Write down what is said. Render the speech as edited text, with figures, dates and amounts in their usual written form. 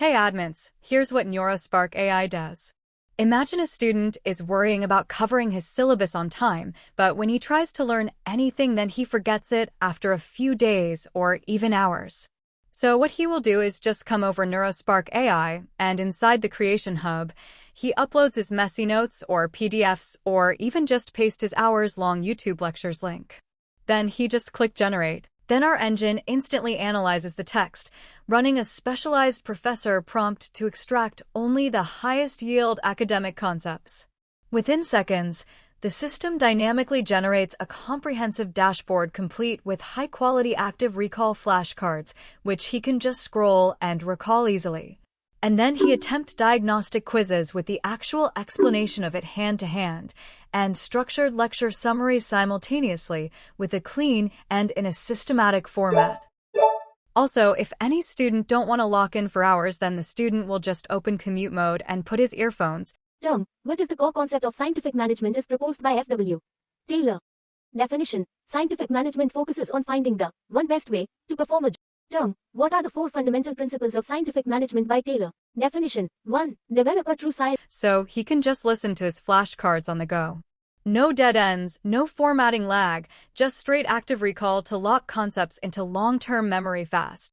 Hey admins, here's what Neurospark AI does. Imagine a student is worrying about covering his syllabus on time, but when he tries to learn anything, then he forgets it after a few days or even hours. So what he will do is just come over Neurospark AI, and inside the Creation Hub, he uploads his messy notes or PDFs or even just paste his hours-long YouTube lectures link. Then he just click Generate. Then our engine instantly analyzes the text, running a specialized professor prompt to extract only the highest yield academic concepts. Within seconds, the system dynamically generates a comprehensive dashboard complete with high-quality active recall flashcards, which he can just scroll and recall easily. And then he attempts diagnostic quizzes with the actual explanation of it hand-to-hand, and structured lecture summaries simultaneously with a clean and in a systematic format. Also, if any student don't want to lock in for hours, then the student will just open commute mode and put his earphones. Term: what is the core concept of scientific management is proposed by F.W. Taylor. Definition: scientific management focuses on finding the one best way to perform a job. Term: what are the four fundamental principles of scientific management by Taylor? Definition: 1. Develop a true science. So he can just listen to his flashcards on the go. No dead ends, no formatting lag, just straight active recall to lock concepts into long-term memory fast.